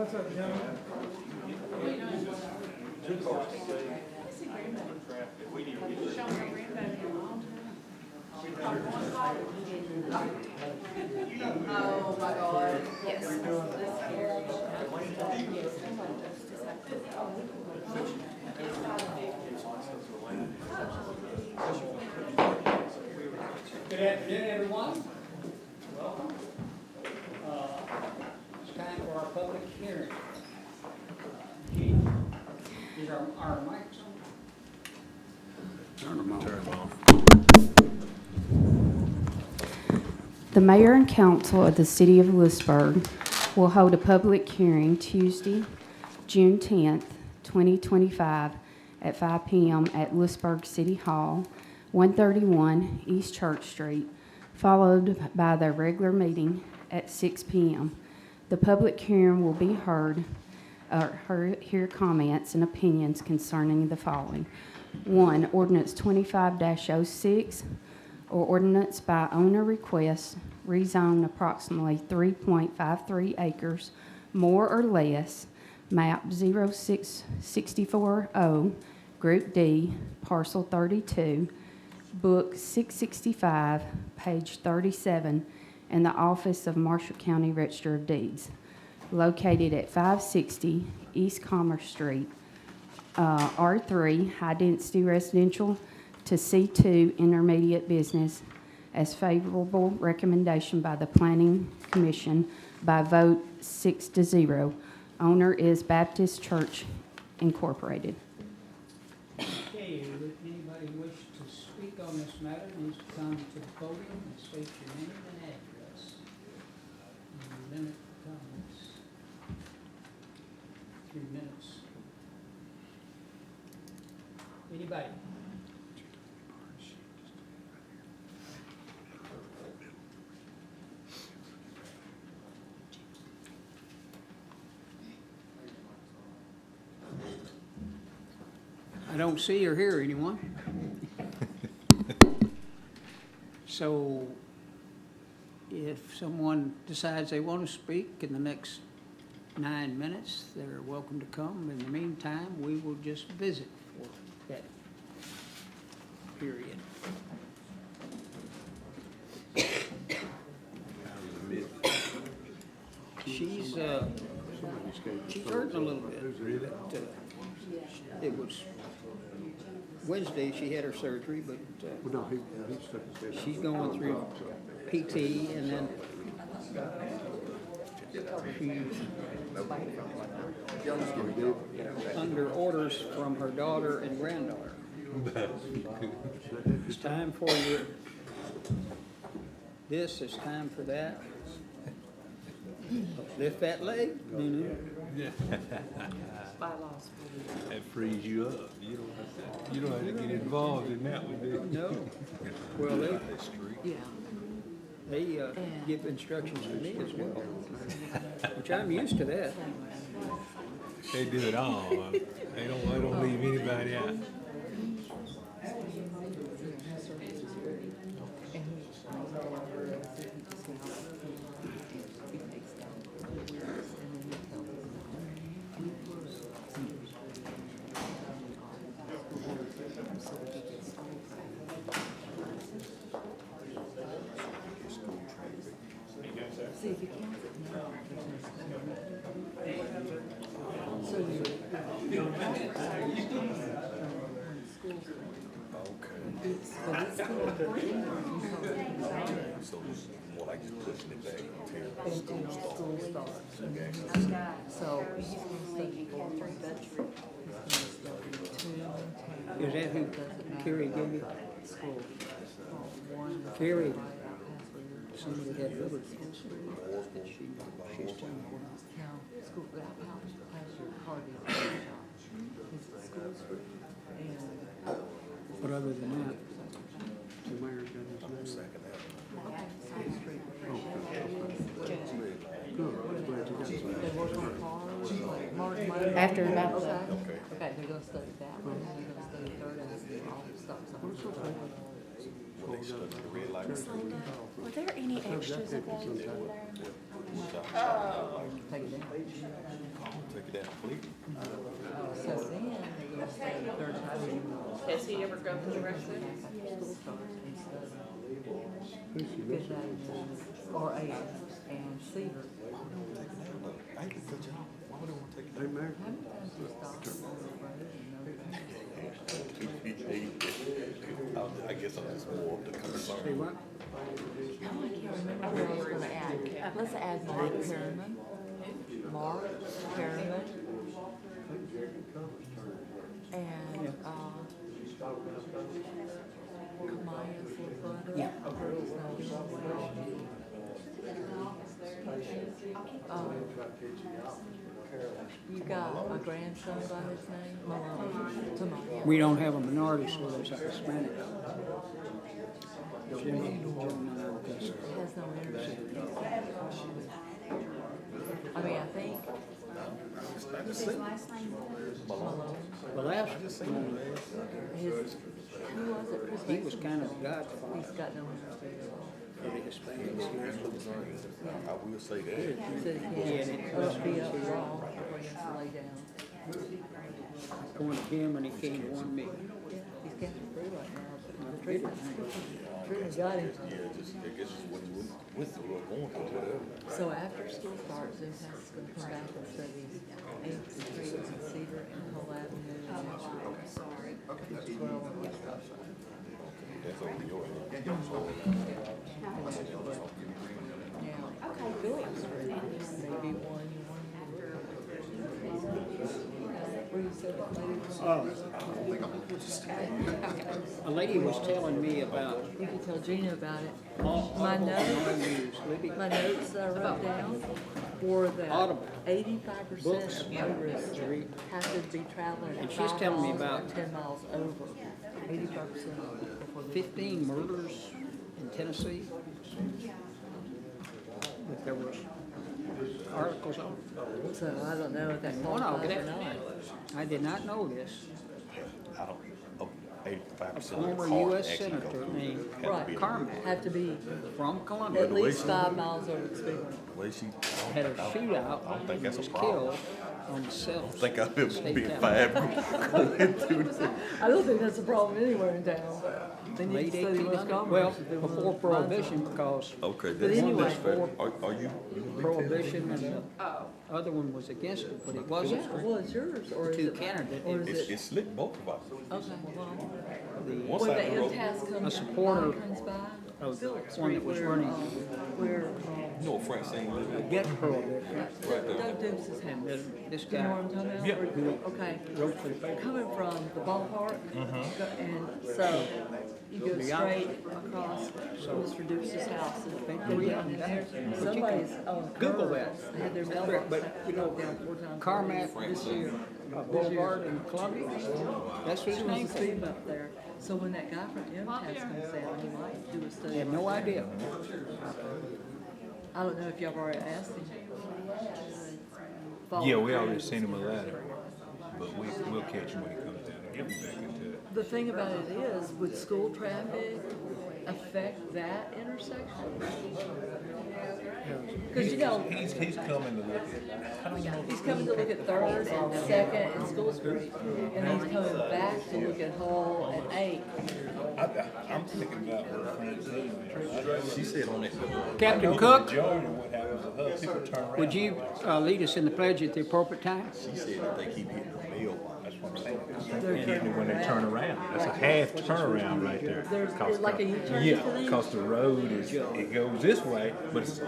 What's up, gentlemen? Oh my God, yes. Good afternoon, everyone. Welcome. It's time for our public hearing. Is our mics on? Turn them off. The mayor and council of the city of Lewisburg will hold a public hearing Tuesday, June 10th, 2025 at 5 p.m. at Lewisburg City Hall, 131 East Church Street, followed by their regular meeting at 6 p.m. The public hearing will be hear comments and opinions concerning the following. 1, ordinance 25-06, or ordinance by owner request, rezone approximately 3.53 acres, more or less, map 06640, Group D, parcel 32, book 665, page 37, in the office of Marshall County Register of Deeds, located at 560 East Commerce Street, R3, high-density residential, to C2, intermediate business, as favorable recommendation by the Planning Commission by vote 6-0. Owner is Baptist Church Incorporated. Okay, would anybody wish to speak on this matter needs to come to the podium and state your name and address. And limit comments. 3 minutes. Anybody? I don't see or hear anyone. So if someone decides they want to speak in the next 9 minutes, they're welcome to come. In the meantime, we will just visit for that period. She's hurting a little bit. It was Wednesday she had her surgery, but she's going through PT, and then she's under orders from her daughter and granddaughter. It's time for this, it's time for that. Lift that leg, That frees you up. You don't have to get involved in that one, do you? No. Well, they give instructions to me as well, which I'm used to that. They do it all. They don't leave anybody out. So it's more like just pushing it back until school starts. So he's gonna make Catherine Butcher. Is that who Carrie gave you? Carrie, somebody had little kids. She's telling me. School, how has your car been? Is it school free? And But other than that, the mayor's got his name. After about the, Okay, they're gonna study that one, and they're gonna study third, and then all the stuff. Were there any extras of those in there? Take it down. Take it out, please. So then they're gonna say the third time. Has he ever gone to the rest of it? School starts instead of Fifth Avenue or Eighth and Cedar. I hate to cut you off. Why would they want to take it How many times do you stop on the road and no? out? I guess I'm just more of the concern. See what? I can't remember who I was gonna add. Let's add Mark Perriman. Mark Perriman. And, Kamaya's little brother. Yeah. He's not doing well. You got a grandson by his name? Malone. Tamaya. We don't have a minority, so there's a Hispanic. Gentleman I would guess. Has no interest. I mean, I think His last name? Malone, The last his, who was it? Chris he was Mason? kind of the godfather He's got no interest in it. for the Hispanics. I will say that. He said he can't be up wrong before he has to lay down. Going to him and he came to one me. He's getting through right now, but the treatment got him. Yeah, just, I guess it's what you went through or going through, whatever. So after school starts, Zoom Pass is gonna come back and study Eighth Street and Cedar and Hull Avenue and Sorry. 12 and West Coast. That's over your head. Now, Phillips Street, maybe one. Where you said that lady was. A lady was telling me about You can tell Gina about it. all My notes, news, Libby. my notes that I wrote down were that Audible. 85% Books. of motorists have to be traveling And at she's 5 telling me miles or about 10 miles over. 85% before they- 15 murders in Tennessee. That there was articles on. So I don't know if that One of qualifies or them. not. I did not know this. I don't, 85% of the Former cars U.S. actually go Senator through. named Have to Right, be- Carmack have to be from Columbia at least 5 miles over the speed limit. Well, she, had a shootout I don't think and that's a was problem. killed on the self. I think I've ever State been Capitol. 5 going through the. I don't think that's a problem anywhere in town. They need Late to study West 1800s. Commerce. Well, if they wanna before find Prohibition, something. because Okay, But that's, anyway, that's fair. Are you? Prohibition and the other one was against it, but it wasn't. Yeah, well, it's yours, or is Two it? candidates. Or is It's, it? it's slick both of us. Okay, well, One when side the of the road, MTS A comes, supporter comes by, of the Phillips one that Street was where, running where, you know, Francine lived. against Prohibition. Right there. Doug Dukes' And house. this Do you know what I'm guy talking about? Yeah. Okay. wrote for the paper. Coming from the ballpark, and so you go straight across Mr. Dukes' house. And there's somebody's on Google curves. that. They had their That's mailbox correct, but, you know, down 4 times. Carmack This year. Boulevard in Columbia, that's what his There was name a was. speed up there. So when that guy from MTS comes down, he might do a I study. had no idea. I don't know if y'all have already asked him. Yeah, we already sent him a letter, but we'll catch him when he comes down and get him back into it. The thing about it is, would school traffic affect that intersection? Because you know, He's coming to look at, I don't know. he's coming to look at Third and Second and School Street, and he's coming back to look at Hull and Eighth. I'm thinking about her friend. She said on that. Captain Cook, Majority of what happens to her, people turn around. would you lead us in the pledge at the appropriate time? She said that they keep hitting the mailbox. That's what I'm saying. And when they turn around, that's a half turnaround right there. There's like a U-turn Yeah, for them? because the road is, it goes this way, but it's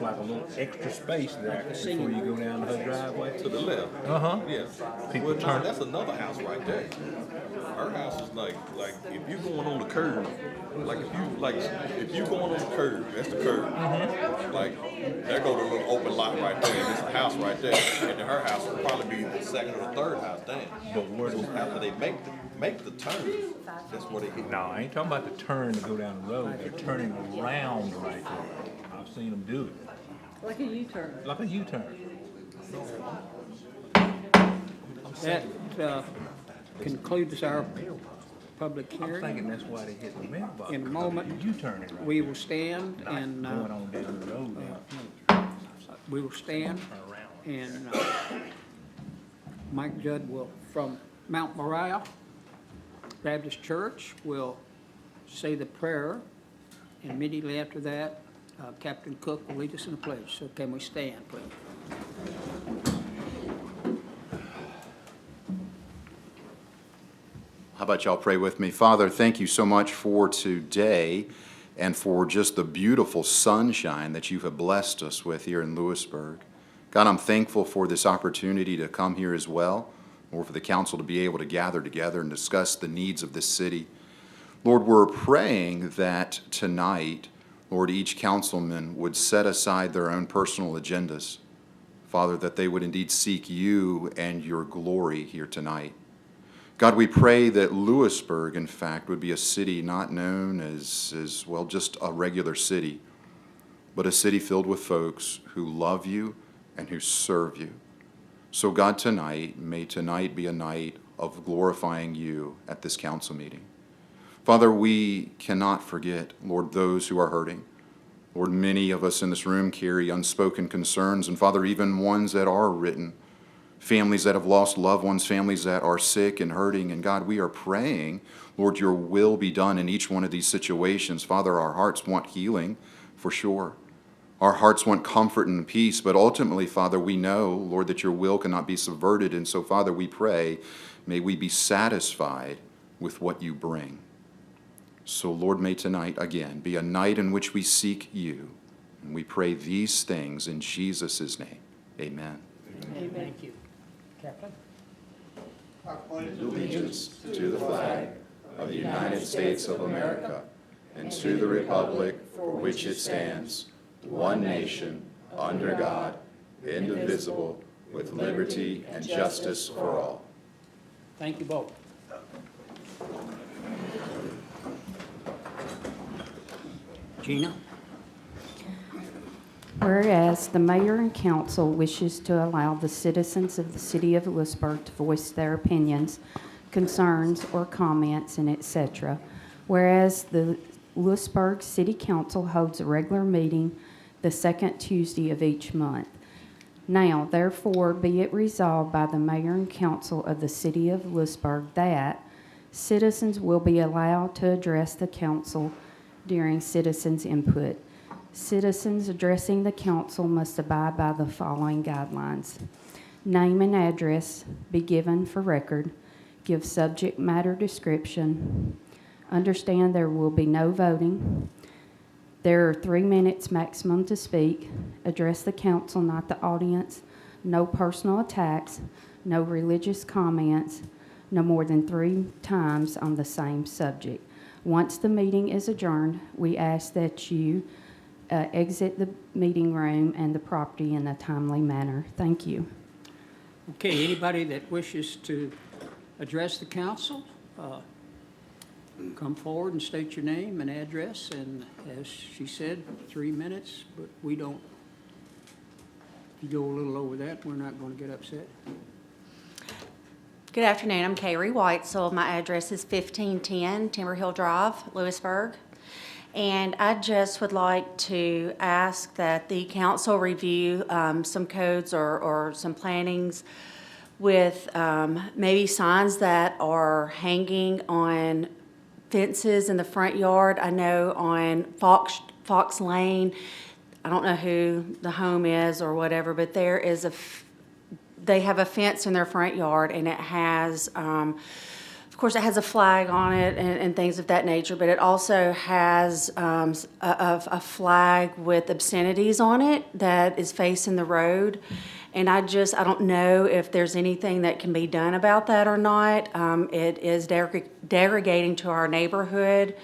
like a little extra space there before you go down her driveway. To the left. Uh-huh. Yeah. People Well, now, turn- that's another house right there. Her house is like if you're going on the curb, if you going on the curb, that's the curb. Like there go the little open lot right there, and there's a house right there, and then her house will probably be the second or third house down. But where So does, after they make the turn, that's where they hit. no, I ain't talking about the turn to go down the road, they're turning around right there. I've seen them do it, Like a U-turn. like a U-turn. That concludes our public I'm hearing. thinking that's why they hit the mailbox. In a moment, You turning right. we will stand Not and going on down the road now. we will stand, and Mike Judd will, from Mount Moriah Baptist Church, will say the prayer, and immediately after that, Captain Cook will lead us in a pledge. So can we stand, please? How about y'all pray with me? Father, thank you so much for today and for just the beautiful sunshine that you have blessed us with here in Lewisburg. God, I'm thankful for this opportunity to come here as well, or for the council to be able to gather together and discuss the needs of this city. Lord, we're praying that tonight, Lord, each councilman would set aside their own personal agendas. Father, that they would indeed seek you and your glory here tonight. God, we pray that Lewisburg, in fact, would be a city not known as well, just a regular city, but a city filled with folks who love you and who serve you. So God, may tonight be a night of glorifying you at this council meeting. Father, we cannot forget, Lord, those who are hurting. Lord, many of us in this room carry unspoken concerns, and Father, even ones that are written. Families that have lost loved ones, families that are sick and hurting. And God, we are praying, Lord, your will be done in each one of these situations. Father, our hearts want healing for sure. Our hearts want comfort and peace, but ultimately, Father, we know, Lord, that your will cannot be subverted. And so, Father, we pray, may we be satisfied with what you bring. So, Lord, may tonight, again, be a night in which we seek you. And we pray these things in Jesus' name. Amen. Amen. Thank you. Captain? Allegiance to the flag of the United States of America and to the republic for which it stands, one nation, under God, indivisible, with liberty and justice for all. Thank you both. Gina? Whereas the mayor and council wishes to allow the citizens of the city of Lewisburg to voice their opinions, concerns, or comments, and etc. Whereas the Lewisburg City Council holds a regular meeting the second Tuesday of each month. Now, therefore, be it resolved by the mayor and council of the city of Lewisburg that citizens will be allowed to address the council during citizens' input. Citizens addressing the council must abide by the following guidelines. Name and address be given for record. Give subject matter description. Understand there will be no voting. There are 3 minutes maximum to speak. Address the council, not the audience. No personal attacks. No religious comments. No more than 3 times on the same subject. Once the meeting is adjourned, we ask that you exit the meeting room and the property in a timely manner. Thank you. Okay, anybody that wishes to address the council, come forward and state your name and address, and as she said, 3 minutes, but we don't, if you go a little over that, we're not going to get upset. Good afternoon, I'm Kayrie Whitesell. My address is 1510 Timber Hill Drive, Lewisburg. And I just would like to ask that the council review some codes or some plannings with maybe signs that are hanging on fences in the front yard. I know on Fox Lane, I don't know who the home is or whatever, but there is they have a fence in their front yard, and it has, of course, it has a flag on it and things of that nature, but it also has a flag with obscenities on it that is facing the road. And I don't know if there's anything that can be done about that or not. It is derogating to our neighborhood.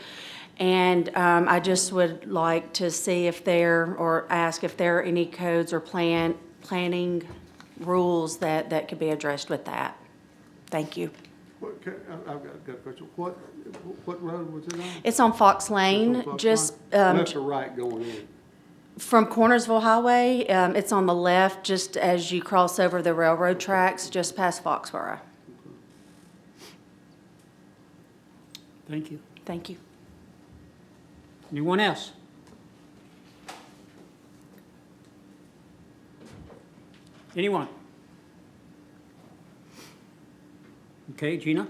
And I just would like to see or ask if there are any codes or planning rules that could be addressed with that. Thank you. I've got a question. What road was it on? It's on Fox Lane, It's on Fox just Line? Left or right going in? from Cornersville Highway. It's on the left, just as you cross over the railroad tracks, just past Foxborough. Thank you. Thank you. Anyone else? Anyone? Okay, Gina?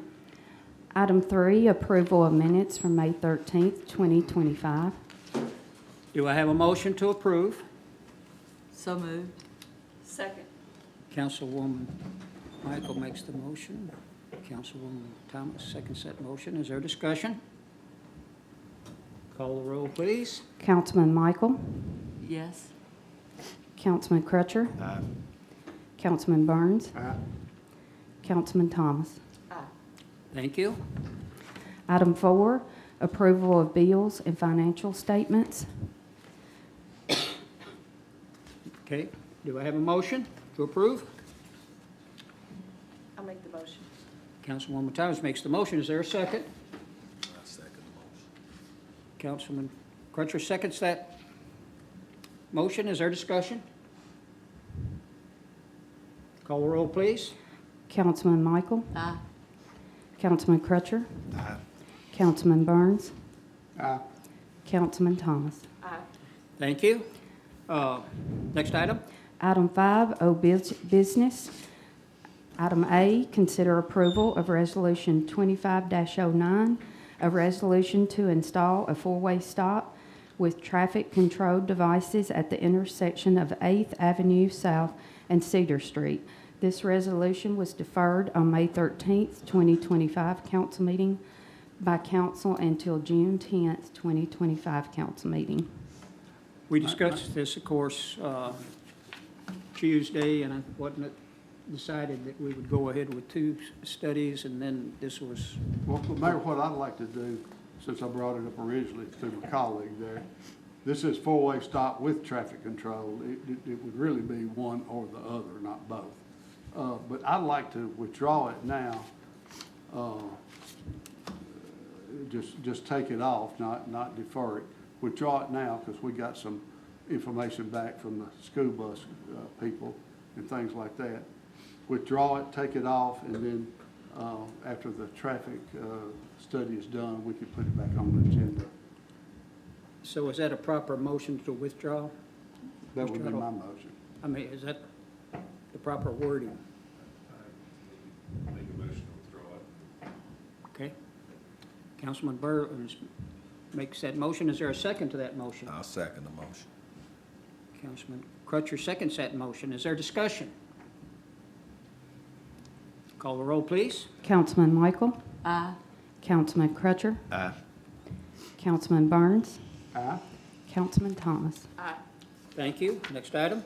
Item 3, approval of minutes from May 13th, 2025. Do I have a motion to approve? So moved. Second. Councilwoman Michael makes the motion. Councilwoman Thomas seconds that motion. Is there discussion? Call the roll, please. Councilman Michael, Yes. Councilman Crutcher, Councilman Burns, Aye. Councilman Thomas. Thank you. Item 4, approval of bills and financial statements. Okay, do I have a motion to approve? I'll make the motion. Councilwoman Thomas makes the motion. Is there a second? I second the motion. Councilman Crutcher seconds that motion. Is there discussion? Call the roll, please. Councilman Michael, Aye. Councilman Crutcher, Councilman Burns, Aye. Councilman Thomas. Aye. Thank you. Next item. Item 5, business. Item A, consider approval of Resolution 25-09, a resolution to install a four-way stop with traffic-controlled devices at the intersection of 8th Avenue South and Cedar Street. This resolution was deferred on May 13th, 2025 council meeting by council until June 10th, 2025 council meeting. We discussed this, of course, Tuesday, and wasn't it decided that we would go ahead with 2 studies, and then this was, Well, Mayor, what I'd like to do, since I brought it up originally through my colleague there, this is four-way stop with traffic control. It would really be one or the other, not both. But I'd like to withdraw it now, just take it off, not defer it. Withdraw it now, because we got some information back from the school bus people and things like that. Withdraw it, take it off, and then after the traffic study is done, we could put it back on the agenda. so is that a proper motion to withdraw? That would be Mr. my Huddle? motion. I mean, is that the proper wording? Make a motion to withdraw it. Okay. Councilman Burns makes that motion. Is there a second to that motion? I'll second the motion. Councilman Crutcher seconds that motion. Is there discussion? Call the roll, please. Councilman Michael, Aye. Councilman Crutcher, Aye. Councilman Burns, Aye. Councilman Thomas. Aye. Thank you. Next item.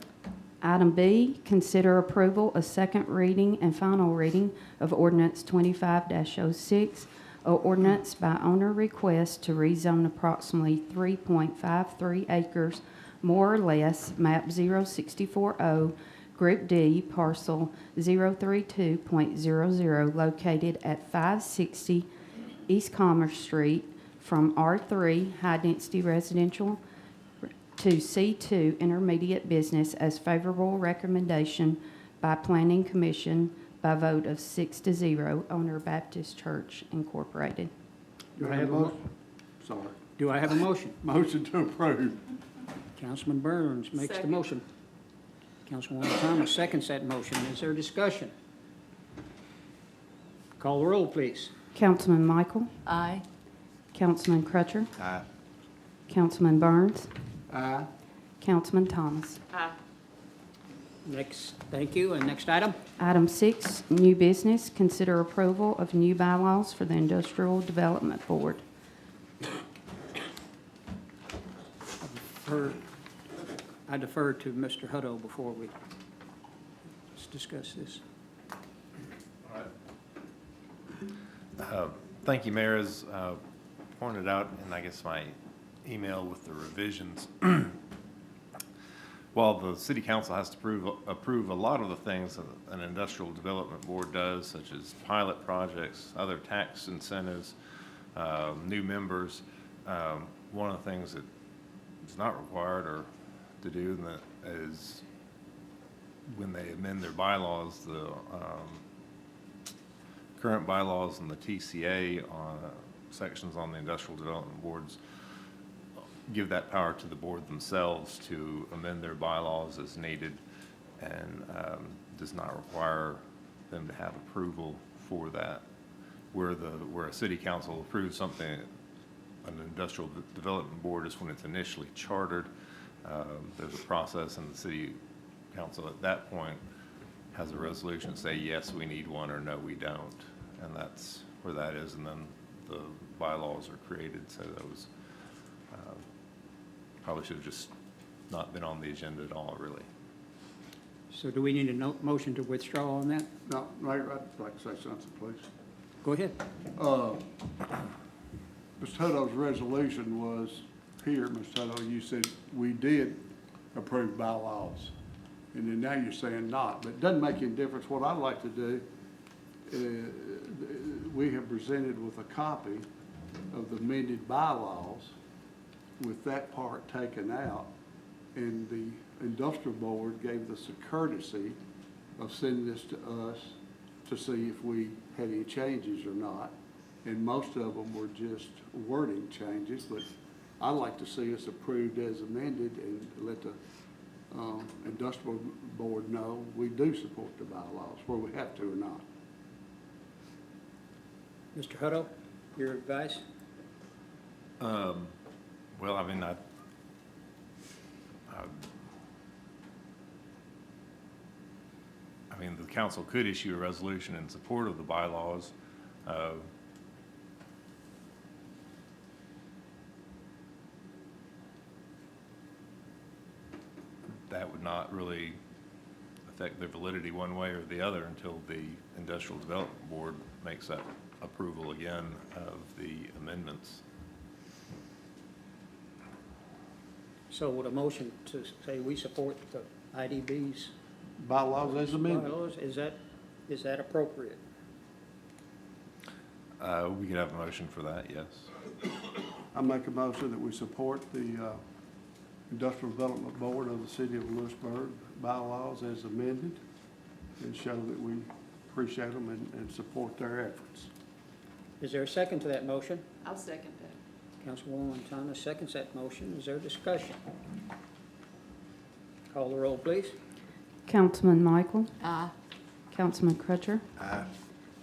Item B, consider approval of second reading and final reading of ordinance 25-06, a ordinance by owner request to rezone approximately 3.53 acres, more or less, map 0640, Group D, parcel 032.00, located at 560 East Commerce Street, from R3 High Density Residential to C2 Intermediate Business as favorable recommendation by Planning Commission by vote of 6-0, Owner Baptist Church Incorporated. Do I have a motion? Sorry. Do I have a motion? Motion to approve. Councilman Burns makes the Second. motion. Councilwoman Thomas seconds that motion. Is there discussion? Call the roll, please. Councilman Michael, Aye. Councilman Crutcher, Aye. Councilman Burns, Aye. Councilman Thomas. Aye. Next, thank you. And next item? Item 6, new business, consider approval of new bylaws for the Industrial Development Board. I defer to Mr. Hutto before we discuss this. Thank you, Mayor. As pointed out in, I guess, my email with the revisions, while the city council has to approve a lot of the things that an industrial development board does, such as pilot projects, other tax incentives, new members, one of the things that is not required or to do is when they amend their bylaws, the current bylaws and the TCA sections on the industrial development boards give that power to the board themselves to amend their bylaws as needed. and does not require them to have approval for that. Where a city council approves something, an industrial development board is when it's initially chartered. There's a process, and the city council at that point has a resolution to say, yes, we need one, or no, we don't. And that's where that is, and then the bylaws are created, so those probably should have just not been on the agenda at all, really. So do we need a motion to withdraw on that? No, Mayor, I'd like to say something, please. Go ahead. Mr. Hutto's resolution was here, Mr. Hutto, you said we did approve bylaws. And then now you're saying not, but it doesn't make any difference. What I'd like to do, we have presented with a copy of the amended bylaws with that part taken out. And the industrial board gave us a courtesy of sending this to us to see if we had any changes or not. And most of them were just wording changes, but I'd like to see us approved as amended and let the industrial board know we do support the bylaws, where we have to or not. Mr. Hutto, your advice? Well, I mean, I mean, the council could issue a resolution in support of the bylaws. That would not really affect their validity one way or the other until the Industrial Development Board makes that approval again of the amendments. So with a motion to say we support the IDB's Bylaws as amended. bylaws, is that appropriate? We could have a motion for that, yes. I make a motion that we support the Industrial Development Board of the City of Lewisburg bylaws as amended and show that we appreciate them and support their efforts. Is there a second to that motion? I'll second that. Councilwoman Thomas seconds that motion. Is there discussion? Call the roll, please. Councilman Michael, Aye. Councilman Crutcher.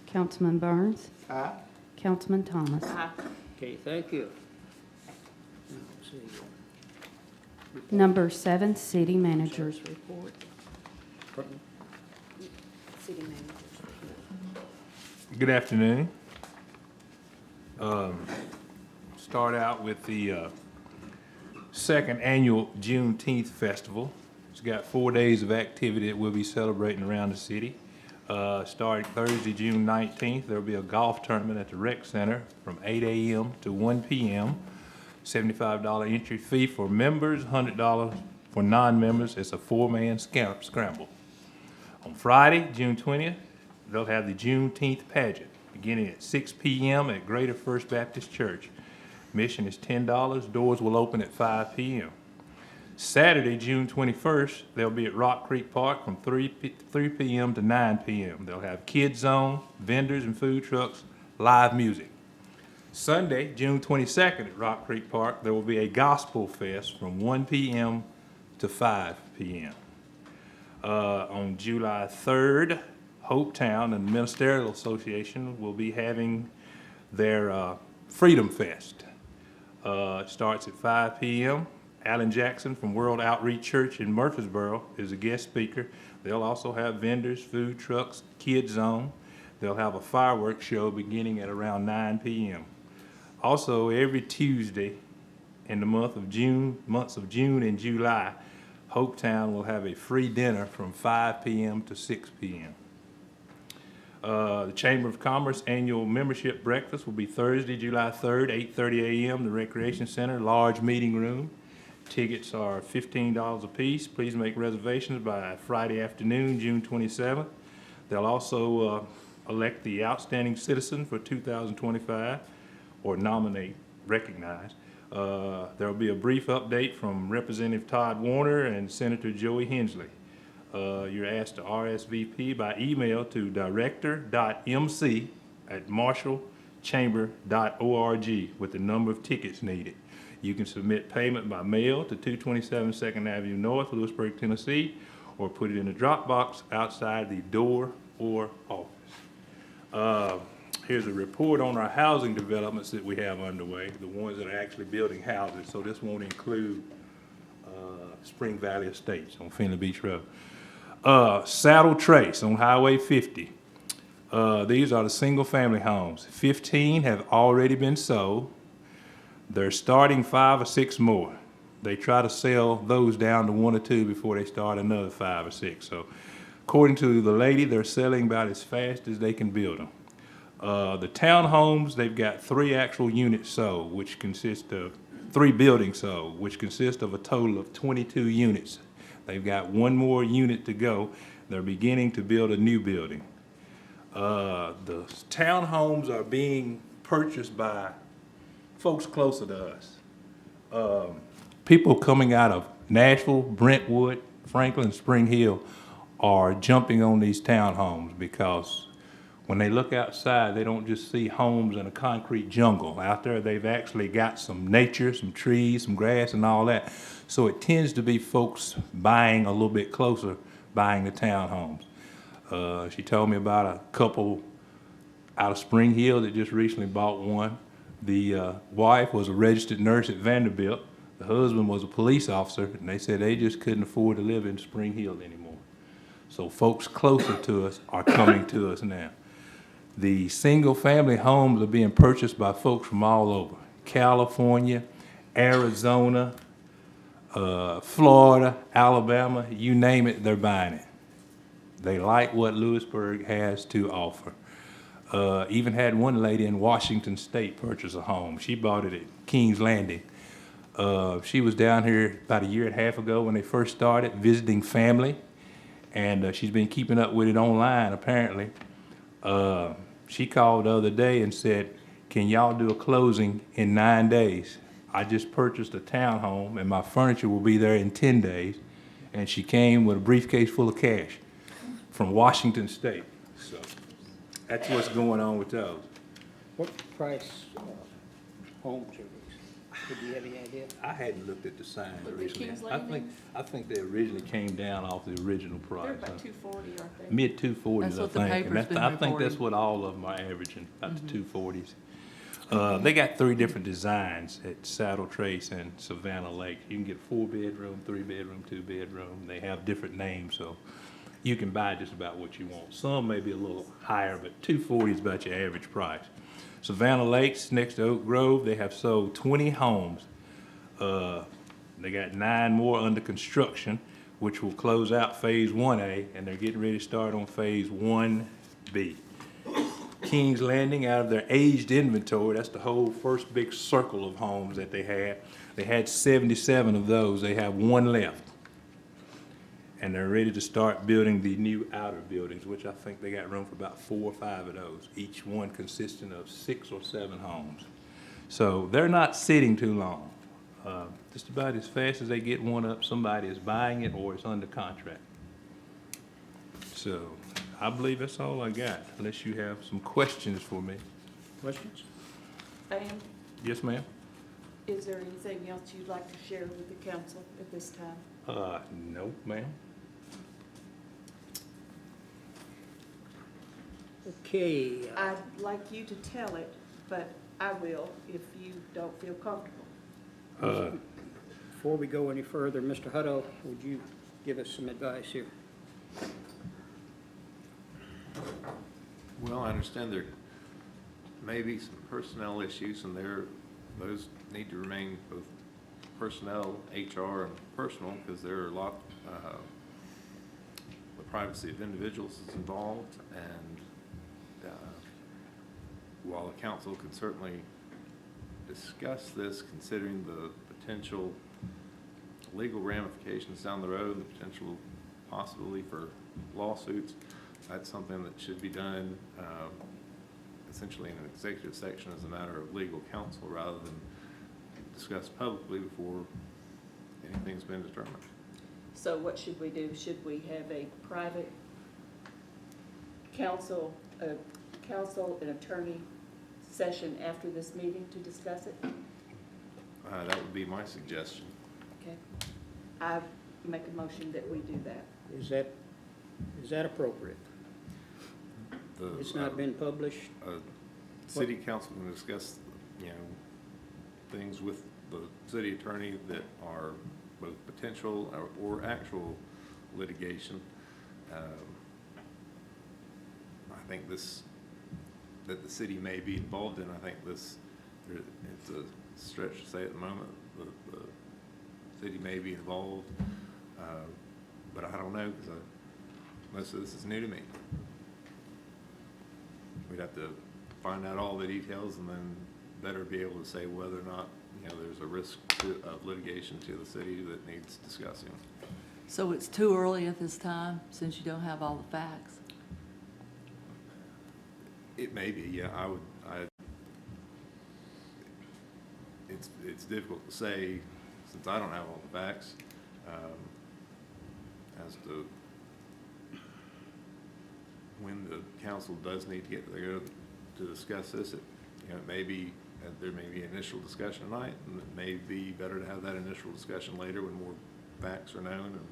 Councilman Burns, Aye. Councilman Thomas. Aye. Okay, thank you. Now, let's see. Number 7, city managers report. City managers. Good afternoon. Start out with the second annual Juneteenth Festival. It's got 4 days of activity that we'll be celebrating around the city. Starting Thursday, June 19th, there'll be a golf tournament at the rec center from 8 a.m. to 1 p.m. $75 entry fee for members, $100 for non-members. It's a 4-man scramble. On Friday, June 20th, they'll have the Juneteenth pageant beginning at 6 p.m. at Greater First Baptist Church. Admission is $10. Doors will open at 5 p.m. Saturday, June 21st, they'll be at Rock Creek Park from 3 p.m. to 9 p.m. They'll have kids zone, vendors and food trucks, live music. Sunday, June 22nd at Rock Creek Park, there will be a gospel fest from 1 p.m. to 5 p.m. On July 3rd, Hopetown and the Ministerial Association will be having their Freedom Fest. It starts at 5 p.m. Alan Jackson from World Outreach Church in Murfreesboro is a guest speaker. They'll also have vendors, food trucks, kids zone. They'll have a fireworks show beginning at around 9 p.m. Also, every Tuesday in the months of June and July, Hopetown will have a free dinner from 5 p.m. to 6 p.m. The Chamber of Commerce annual membership breakfast will be Thursday, July 3rd, 8:30 a.m., the Recreation Center, large meeting room. Tickets are $15 apiece. Please make reservations by Friday afternoon, June 27th. They'll also elect the Outstanding Citizen for 2025, or recognize. There will be a brief update from Representative Todd Warner and Senator Joey Hensley. You're asked to RSVP by email to director.mc@marshallchamber.org with the number of tickets needed. You can submit payment by mail to 227 2nd Avenue North, Lewisburg, Tennessee, or put it in a drop box outside the door or office. Here's a report on our housing developments that we have underway, the ones that are actually building houses. So this won't include Spring Valley Estates on Finley Beach Road. Saddle Trace on Highway 50. These are the single-family homes. 15 have already been sold. They're starting 5 or 6 more. They try to sell those down to 1 or 2 before they start another 5 or 6. So according to the lady, they're selling about as fast as they can build them. The townhomes, they've got 3 actual units sold, which consist of 3 buildings sold, which consist of a total of 22 units. They've got 1 more unit to go. They're beginning to build a new building. The townhomes are being purchased by folks closer to us. People coming out of Nashville, Brentwood, Franklin, Spring Hill are jumping on these townhomes because when they look outside, they don't just see homes in a concrete jungle. Out there, they've actually got some nature, some trees, some grass, and all that. So it tends to be folks buying a little bit closer, buying the townhomes. She told me about a couple out of Spring Hill that just recently bought one. The wife was a registered nurse at Vanderbilt. The husband was a police officer, and they said they just couldn't afford to live in Spring Hill anymore. So folks closer to us are coming to us now. The single-family homes are being purchased by folks from all over. California, Arizona, Florida, Alabama, you name it, they're buying it. They like what Lewisburg has to offer. Even had one lady in Washington State purchase a home. She bought it at Kings Landing. She was down here about a year and a half ago when they first started, visiting family, and she's been keeping up with it online, apparently. She called the other day and said, can y'all do a closing in 9 days? I just purchased a townhome, and my furniture will be there in 10 days. And she came with a briefcase full of cash from Washington State. So that's what's going on with those. What price homes are these? Do you have any idea? I hadn't looked at the sign originally. I think they originally came down off the original price. They're about 240, aren't they? Mid 240s, That's I what the think. paper's And been I think that's reporting. what all of them are averaging, about the 240s. They got 3 different designs at Saddle Trace and Savannah Lake. You can get 4-bedroom, 3-bedroom, 2-bedroom. They have different names, so you can buy just about what you want. Some may be a little higher, but 240 is about your average price. Savannah Lakes, next to Oak Grove, they have sold 20 homes. They got 9 more under construction, which will close out Phase 1A, and they're getting ready to start on Phase 1B. Kings Landing, out of their aged inventory, that's the whole first big circle of homes that they had. They had 77 of those. They have 1 left. And they're ready to start building the new outer buildings, which I think they got room for about 4 or 5 of those, each one consisting of 6 or 7 homes. So they're not sitting too long. Just about as fast as they get one up, somebody is buying it or it's under contract. So I believe that's all I got, unless you have some questions for me. Questions? And Yes, ma'am? is there anything else you'd like to share with the council at this time? No, ma'am. Okay. I'd like you to tell it, but I will if you don't feel comfortable. Before we go any further, Mr. Hutto, would you give us some advice here? Well, I understand there may be some personnel issues, and those need to remain both personnel, HR, and personal, because there are a lot, the privacy of individuals is involved, and while the council can certainly discuss this, considering the potential legal ramifications down the road, the potential possibility for lawsuits, that's something that should be done essentially in an executive section as a matter of legal counsel rather than discussed publicly before anything's been determined. So what should we do? Should we have a private counsel and attorney session after this meeting to discuss it? That would be my suggestion. Okay. I make a motion that we do that. Is that appropriate? The, It's not been published? City council can discuss, things with the city attorney that are both potential or actual litigation. I think that the city may be involved in, I think it's a stretch to say at the moment, the city may be involved, but I don't know, because most of this is new to me. We'd have to find out all the details and then better be able to say whether or not, there's a risk of litigation to the city that needs discussing. So it's too early at this time, since you don't have all the facts? It may be, yeah, it's difficult to say, since I don't have all the facts, as to when the council does need to get together to discuss this. It may be, there may be initial discussion tonight, and it may be better to have that initial discussion later when more facts are known and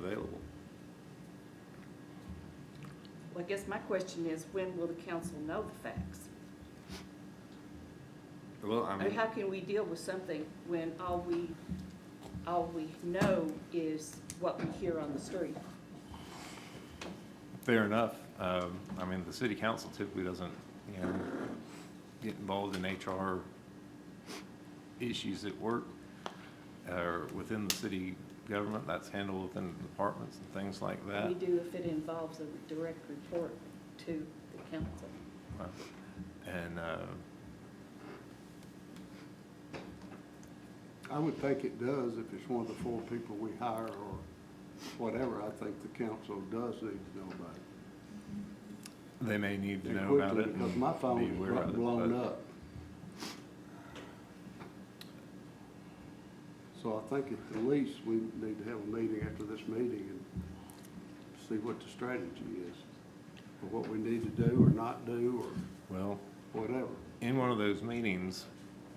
available. Well, I guess my question is, when will the council know the facts? Well, I mean, How can we deal with something when all we know is what we hear on the street? fair enough. I mean, the city council typically doesn't, get involved in HR issues at work or within the city government. That's handled within the departments and things like that. We do if it involves a direct report to the council. And, I would think it does if it's one of the 4 people we hire or whatever. I think the council does need to know about it. they may need to And know about quickly, it. because and my be phone is aware of it, blown but- up. So I think at the least we need to have a meeting after this meeting and see what the strategy is, or what we need to do or not do, Well, or whatever. in one of those meetings,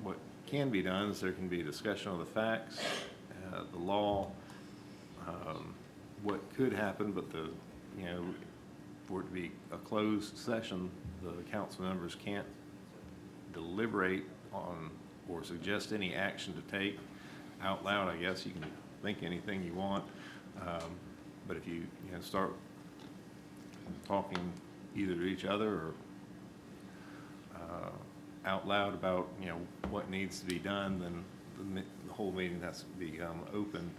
what can be done is there can be discussion of the facts, the law, what could happen, but for it to be a closed session, the council members can't deliberate on or suggest any action to take out loud. I guess you can think anything you want, but if you start talking either to each other or out loud about what needs to be done, then the whole meeting has to become open,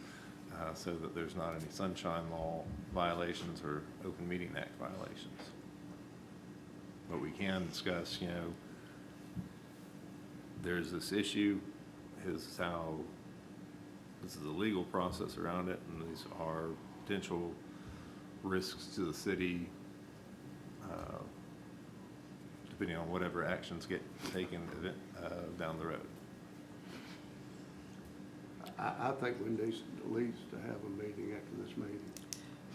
so that there's not any sunshine law violations or open meeting act violations. But we can discuss, there's this issue, this is the legal process around it, and these are potential risks to the city, depending on whatever actions get taken down the road. I think we need at least to have a meeting after this meeting.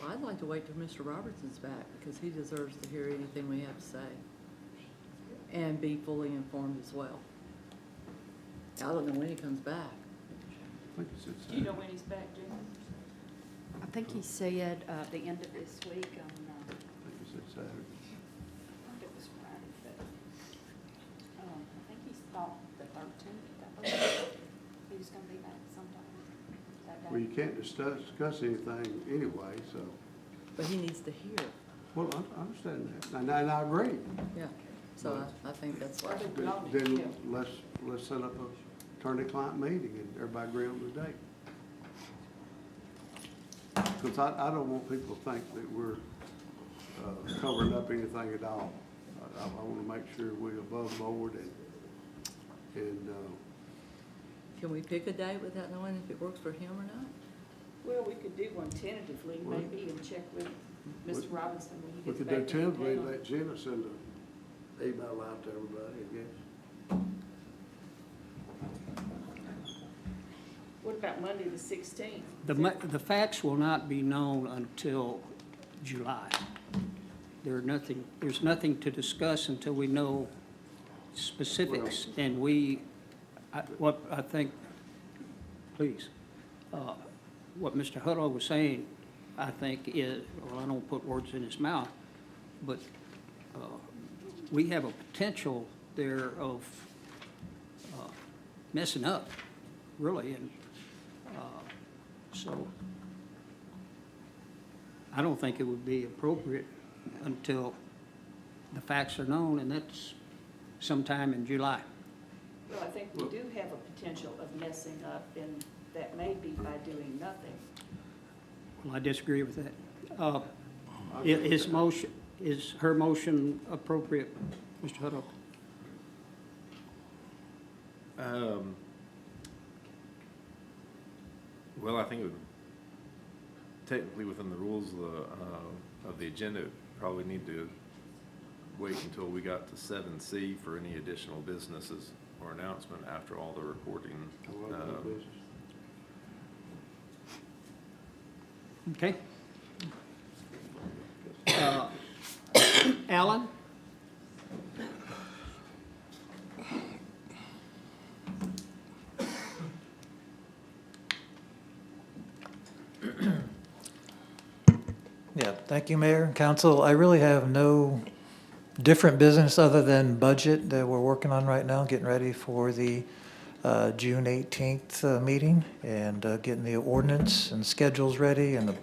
Well, I'd like to wait till Mr. Robertson's back, because he deserves to hear anything we have to say, and be fully informed as well. I don't know when he comes back. I think it's Do you know when he's back, Jim? I think he said the end of this week on, Saturday. I think it was Friday, but I think he thought the 13th, he was gonna be back sometime that day. Well, you can't discuss anything anyway, so, But he needs to hear, well, I understand that, and I agree. yeah. So I think that's why. Then let's set up a attorney-client meeting and everybody agree on the date. Because I don't want people to think that we're covering up anything at all. I want to make sure we're above board and Can we pick a date without knowing if it works for him or not? Well, we could do one tentatively, Well, maybe, and check with Mr. Robinson when he we gets could back. do to tentatively, town. let Jenna send an email out to everybody, I guess. What about Monday, the 16th? The facts will not be known until July. There's nothing to discuss until we know specifics. And what Mr. Hutto was saying, I think is, well, I don't put words in his mouth, but we have a potential there of messing up, really, and so I don't think it would be appropriate until the facts are known, and that's sometime in July. Well, I think we do have a potential of messing up, and that may be by doing nothing. Well, I disagree with that. Is her motion appropriate, Mr. Hutto? Well, I think it would, technically within the rules of the agenda, probably need to wait until we got to 7C for any additional businesses or announcement after all the reporting. Okay. Alan? Yeah, thank you, Mayor and Council. I really have no different business other than budget that we're working on right now, getting ready for the June 18th meeting and getting the ordinance and schedules ready, and the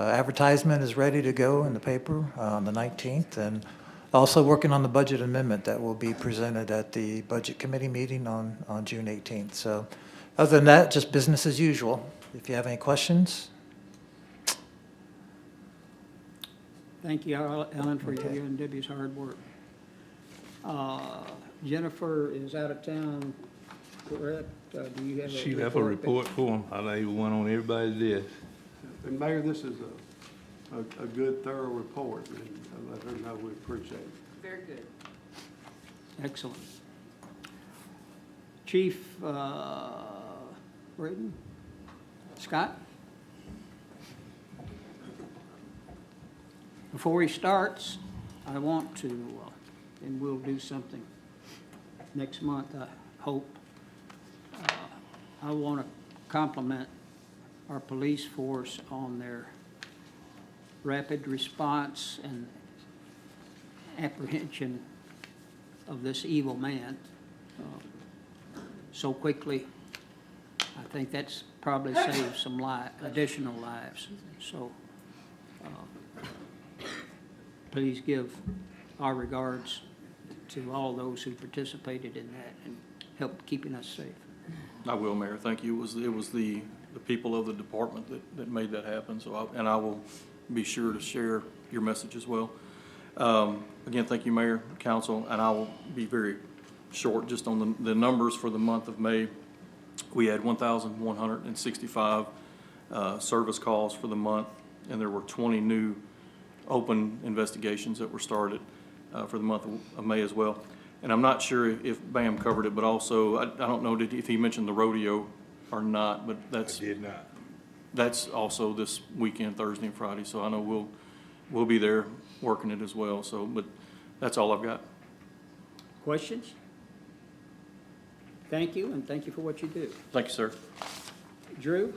advertisement is ready to go in the paper on the 19th, and also working on the budget amendment that will be presented at the Budget Committee meeting on June 18th. So other than that, just business as usual. If you have any questions. Thank you, Alan, for Okay. your and Debbie's hard work. Jennifer is out of town, correct? Do you have a? She left a report for him. I lay one on everybody's desk. And Mayor, this is a good thorough report, and I let her know we appreciate it. Very good. Excellent. Chief Braden? Scott? Before he starts, I want to, and we'll do something next month, I hope. I want to compliment our police force on their rapid response and apprehension of this evil man so quickly. I think that's probably saved some additional lives. So please give our regards to all those who participated in that and helped keeping us safe. I will, Mayor, thank you. It was the people of the department that made that happen, so I will be sure to share your message as well. Again, thank you, Mayor, Council, and I will be very short just on the numbers for the month of May. We had 1,165 service calls for the month, and there were 20 new open investigations that were started for the month of May as well. And I'm not sure if BAM covered it, but also, I don't know if he mentioned the rodeo or not, but I did not. that's also this weekend, Thursday and Friday, so I know we'll be there working it as well, so, but that's all I've got. Questions? Thank you, and thank you for what you do. Thank you, sir. Drew?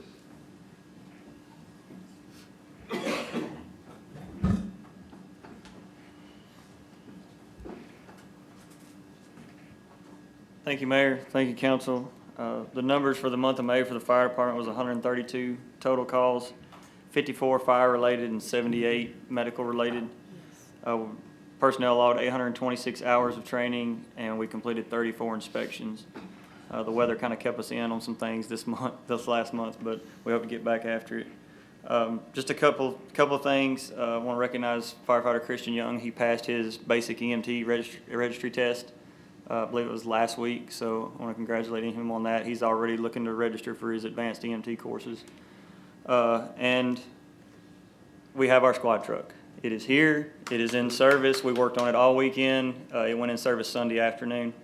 Thank you, Mayor. Thank you, Council. The numbers for the month of May for the fire department was 132 total calls, 54 fire-related and 78 medical-related. Personnel logged 826 hours of training, and we completed 34 inspections. The weather kind of kept us in on some things this last month, but we hope to get back after it. Just a couple of things. I want to recognize firefighter Christian Young. He passed his basic EMT registry test. I believe it was last week, so I want to congratulate him on that. He's already looking to register for his advanced EMT courses. And we have our squad truck. It is here. It is in service. We worked on it all weekend. It went in service Sunday afternoon.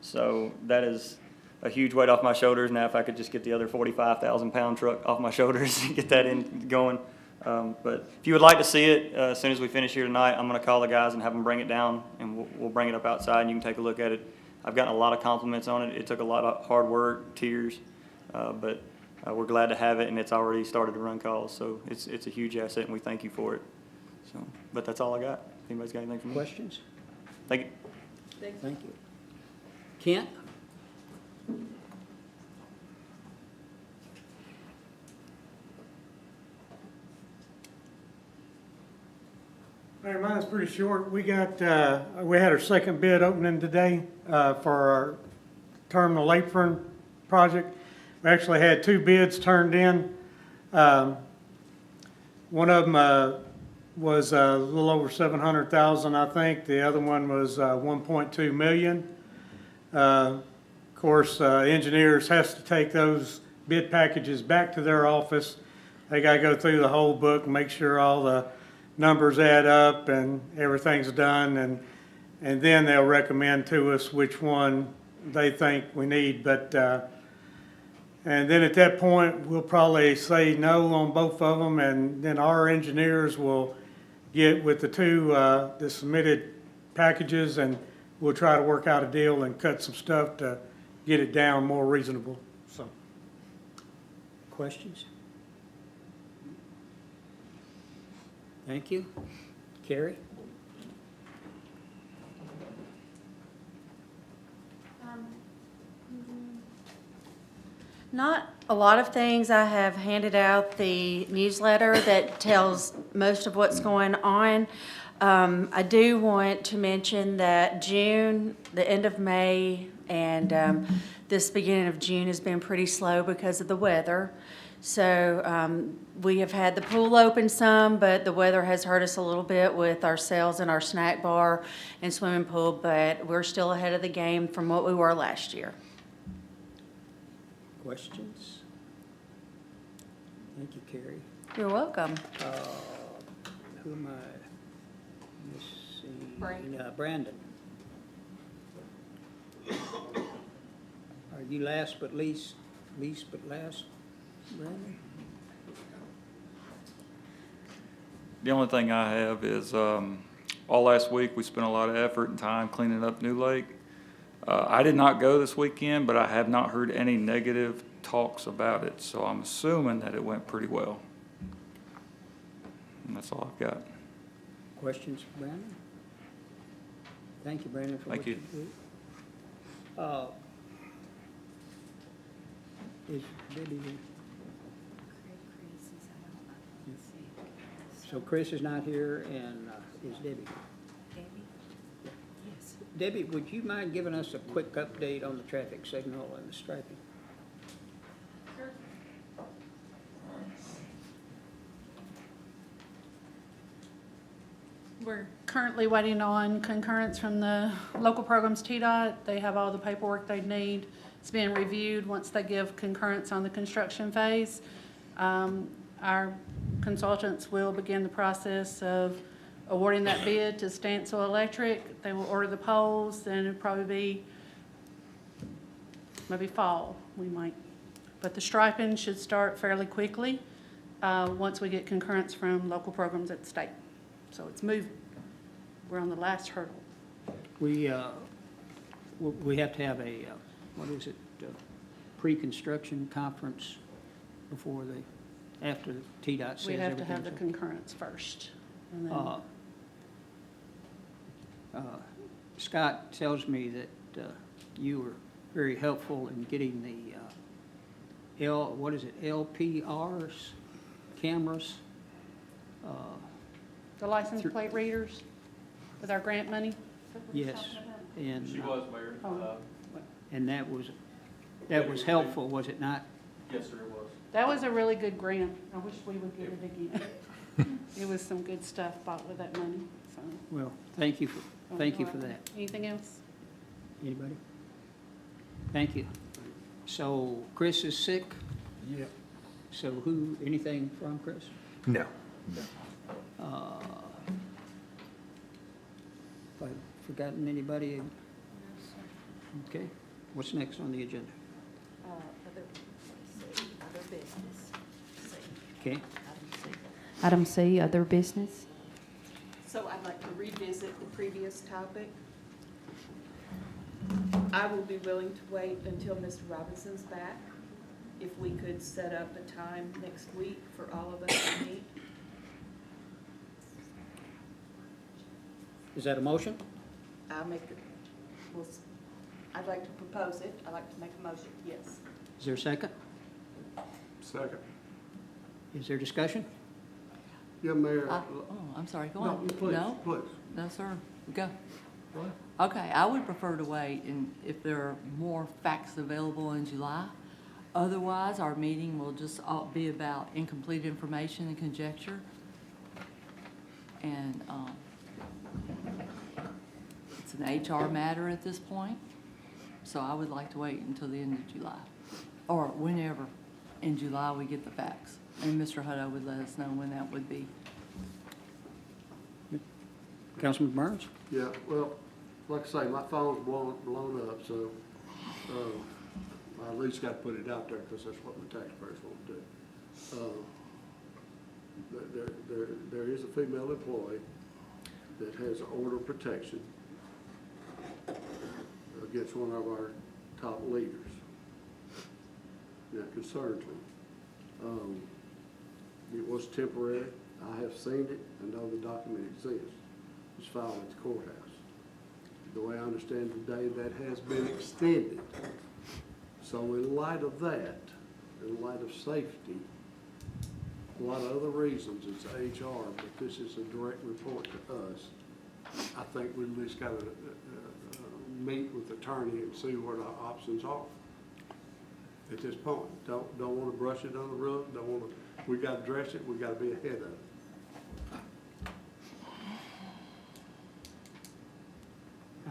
So that is a huge weight off my shoulders. Now if I could just get the other 45,000-pound truck off my shoulders and get that in going. But if you would like to see it, as soon as we finish here tonight, I'm going to call the guys and have them bring it down, and we'll bring it up outside, and you can take a look at it. I've gotten a lot of compliments on it. It took a lot of hard work, tears, but we're glad to have it, and it's already started to run calls, so it's a huge asset, and we thank you for it. So, but that's all I got. Anybody's got anything for me? Questions? Thank you. Thank you. Kent? Mayor, mine's pretty short. We got, we had our second bid opening today for our terminal apron project. We actually had 2 bids turned in. One of them was a little over 700,000, I think. The other one was 1.2 million. Of course, engineers has to take those bid packages back to their office. They got to go through the whole book and make sure all the numbers add up and everything's done, and then they'll recommend to us which one they think we need. But and then at that point, we'll probably say no on both of them, and then our engineers will get with the 2 the submitted packages, and we'll try to work out a deal and cut some stuff to get it down more reasonable. So. Questions? Thank you. Carrie? Not a lot of things. I have handed out the newsletter that tells most of what's going on. I do want to mention that June, the end of May, and this beginning of June has been pretty slow because of the weather. So we have had the pool open some, but the weather has hurt us a little bit with our sales in our snack bar and swimming pool, but we're still ahead of the game from what we were last year. Questions? Thank you, Carrie. You're welcome. Who am I missing? Brandon. Are you last but least but last, Brandon? The only thing I have is, all last week, we spent a lot of effort and time cleaning up New Lake. I did not go this weekend, but I have not heard any negative talks about it, so I'm assuming that it went pretty well. And that's all I've got. Questions for Brandon? Thank you, Brandon, for Thank what you. do. Is Debbie here? So Chris is not here, and is Debbie here? Yes. Debbie, would you mind giving us a quick update on the traffic signal and the striping? We're currently waiting on concurrence from the local programs TDOT. They have all the paperwork they need. It's being reviewed. Once they give concurrence on the construction phase, our consultants will begin the process of awarding that bid to Stansel Electric. They will order the poles, and it'll probably be maybe fall, we might. But the striping should start fairly quickly once we get concurrence from local programs at the state. So it's moving. We're on the last hurdle. We have to have a, what is it, pre-construction conference before after the TDOT says We have to everything's have the okay. concurrence first. And then Scott tells me that you were very helpful in getting the LPRs cameras. the license plate readers with our grant money. Yes, and She was, Mayor. and that was helpful, was it not? Yes, sir, it was. That was a really good grant. I wish we would get it again. It was some good stuff bought with that money, so. Well, thank you for that. Anything else? Anybody? Thank you. So Chris is sick? Yeah. So anything from Chris? No. If I've forgotten anybody? Okay, what's next on the agenda? Other business. Okay, Item C, other business. So I'd like to revisit the previous topic. I will be willing to wait until Mr. Robinson's back if we could set up a time next week for all of us to meet. Is that a motion? I'll make the, I'd like to propose it. I'd like to make a motion, yes. Is there a second? Second. Is there discussion? Yeah, Mayor. Oh, I'm sorry, go No, on. please, No? please. No, sir, go. Go ahead. Okay, I would prefer to wait and if there are more facts available in July. Otherwise, our meeting will just all be about incomplete information and conjecture. And, it's an HR matter at this point, so I would like to wait until the end of July. Or whenever in July we get the facts. And Mr. Hutto would let us know when that would be. Councilman Burns? Yeah, well, like I say, my phone's blown up, so, I at least gotta put it out there, because that's what the taxpayers want to do. There is a female employee that has an order of protection against one of our top leaders. That concerns me. It was temporary. I have seen it. I know the document exists. It's filed at the courthouse. The way I understand today, that has been extended. So in light of that, in light of safety, a lot of other reasons, it's HR, but this is a direct report to us. I think we at least got to meet with the attorney and see what our options are at this point. Don't want to brush it under the rug. Don't want to. We got to address it. We got to be ahead of it.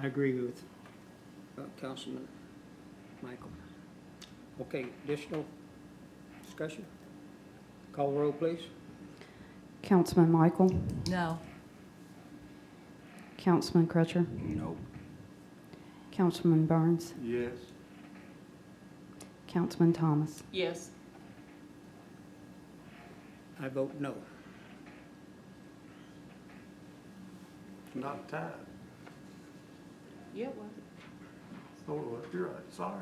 I agree with Councilman Michael. Okay, additional discussion? Call the roll, please. Councilman Michael? No. Councilman Crutcher? No. Councilman Burns? Yes. Councilman Thomas? Yes. I vote no. Not tied. Yeah, well. Oh, well, you're right. Sorry.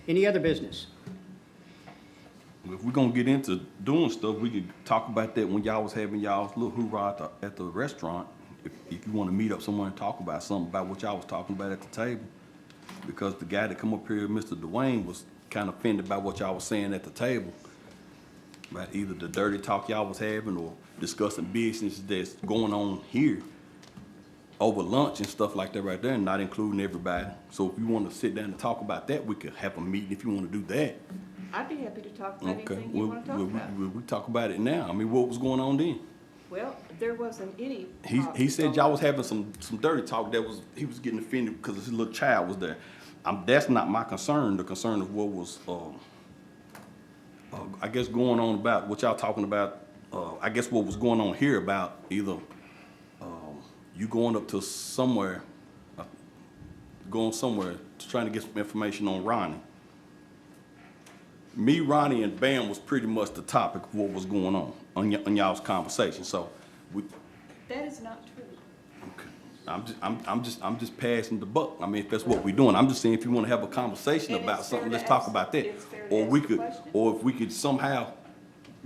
Any other business? If we're gonna get into doing stuff, we could talk about that when y'all was having y'all's little hoorah at the restaurant. If you wanna meet up somewhere and talk about something about what y'all was talking about at the table. Because the guy that come up here, Mr. Dwayne, was kind of offended by what y'all was saying at the table. About either the dirty talk y'all was having or discussing business that's going on here over lunch and stuff like that right there, and not including everybody. So if you wanna sit down and talk about that, we could have a meeting if you wanna do that. I'd be happy to talk about Okay, anything you want to talk about. we talk about it now. I mean, what was going on then? Well, there wasn't any. He said y'all was having some dirty talk he was getting offended because his little child was there. That's not my concern. The concern of what was, I guess going on about what y'all talking about, I guess what was going on here about either, you going up to somewhere, going somewhere to trying to get some information on Ronnie. Me, Ronnie, and Bam was pretty much the topic of what was going on y'all's conversation. So, That is not true. I'm just passing the buck. I mean, if that's what we're doing, I'm just saying if you want to have a conversation And about it's fair something, to let's talk ask- about that. it's fair to Or ask we the could, question. or if we could somehow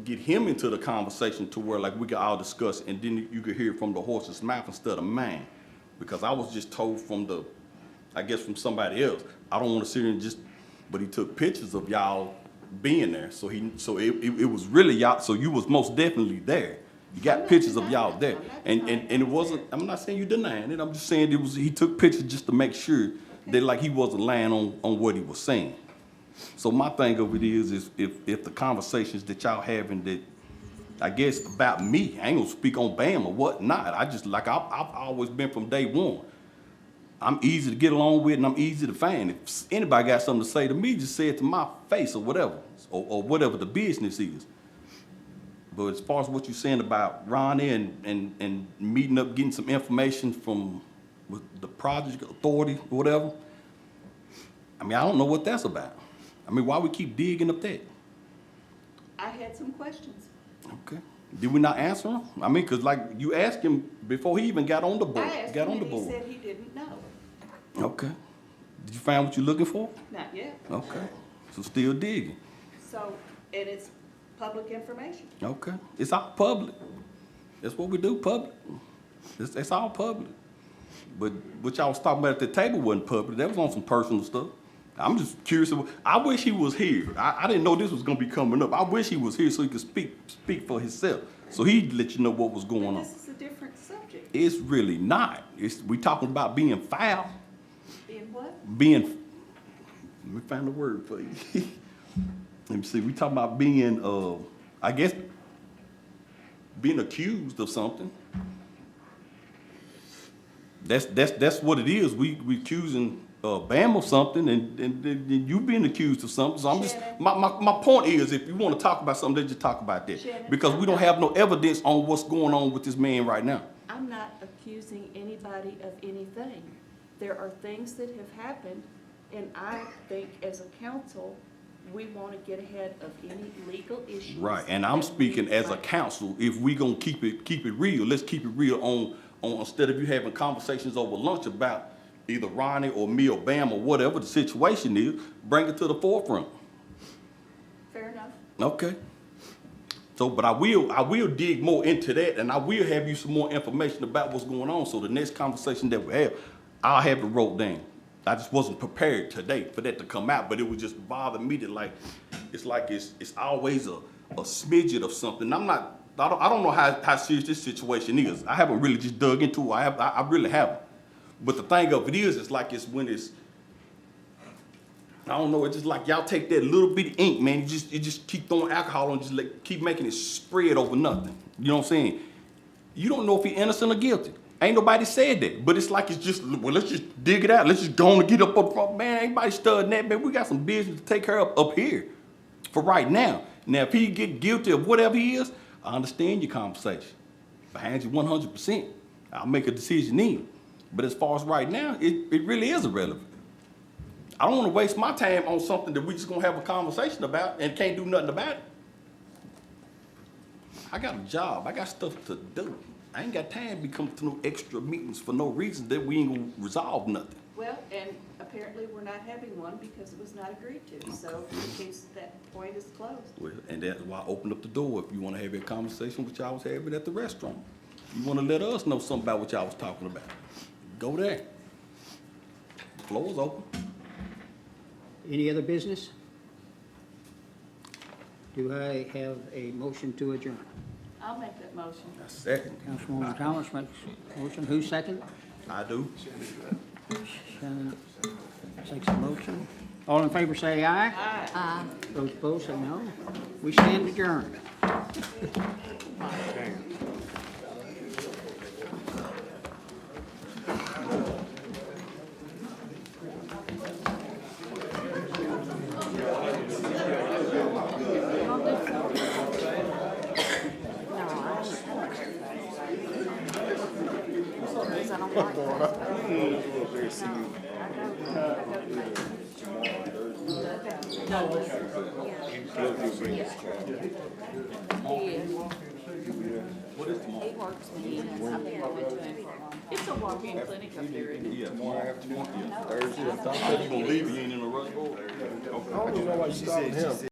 get him into the conversation to where like we could all discuss, and then you could hear from the horse's mouth instead of mine. Because I was just told from from somebody else. I don't want to sit here and but he took pictures of y'all being there. So it was really y'all. So you was most definitely there. You got pictures of y'all there, and it wasn't. I'm not saying you denying it. I'm just saying he took pictures just to make sure that like he wasn't lying on what he was saying. So my thing of it is if the conversations that y'all having that, I guess about me, I ain't gonna speak on Bam or whatnot. I just like I've always been from day one. I'm easy to get along with and I'm easy to find. If anybody got something to say to me, just say it to my face or whatever, or whatever the business is. But as far as what you're saying about Ronnie and meeting up, getting some information from with the project authority or whatever, I mean, I don't know what that's about. I mean, why we keep digging up that? I had some questions. Okay. Did we not answer him? I mean, because like you asked him before he even got on the board. I asked him and he said he didn't know. Okay. Did you find what you're looking for? Not yet. Okay. So still digging. So, and it's public information. Okay, it's all public. That's what we do, public. It's all public. But what y'all was talking about at the table wasn't public. That was on some personal stuff. I'm just curious. I wish he was here. I didn't know this was gonna be coming up. I wish he was here so he could speak for himself. So he'd let you know what was going on. This is a different subject. It's really not. We talking about being foul. Being what? Let me find the word for you. Let me see. We talking about being, I guess, being accused of something. That's what it is. We accusing Bam of something, and you being accused of something. So I'm just my point is, if you want to talk about something, let's just talk about that, Shannon, because we don't have no evidence on what's going on with this man right now. I'm not accusing anybody of anything. There are things that have happened, and I think as a council, we want to get ahead of any legal issues. Right, and I'm speaking as a council. If we gonna keep it real, let's keep it real on instead of you having conversations over lunch about either Ronnie or me or Bam or whatever the situation is, bring it to the forefront. Fair enough. Okay. So, but I will dig more into that, and I will have you some more information about what's going on. So the next conversation that we have, I'll have it wrote down. I just wasn't prepared today for that to come out, but it would just bother me that it's always a smidget of something. I don't know how serious this situation is. I haven't really just dug into it. I really haven't. But the thing of it is, it's when I don't know, it's just like y'all take that little bit of ink, man, you just keep throwing alcohol and just keep making it spread over nothing. You know what I'm saying? You don't know if you're innocent or guilty. Ain't nobody said that. But it's just, well, let's just dig it out. Let's just go on and get up front. Man, ain't nobody studying that, man. We got some business to take care of up here for right now. Now, if he get guilty of whatever he is, I understand your conversation. Behind you 100%. I'll make a decision then. But as far as right now, it really is irrelevant. I don't want to waste my time on something that we just gonna have a conversation about and can't do nothing about it. I got a job. I got stuff to do. I ain't got time to be coming to no extra meetings for no reason that we ain't gonna resolve nothing. Well, and apparently we're not having one because it was not agreed to. So in case that point is closed. Well, and that's why I opened up the door. If you want to have a conversation with y'all was having at the restaurant, you want to let us know something about what y'all was talking about, go there. The floor is open. Any other business? Do I have a motion to adjourn? I'll make that motion. Second. Councilwoman Thomas makes a motion. Who's second? I do. Shannon takes a motion. All in favor say aye. Aye. Those opposed say no. We stand adjourned. It's a walk-in clinic up there. Yeah, tomorrow afternoon. Thursday. I thought you were gonna leave. You ain't in a rush.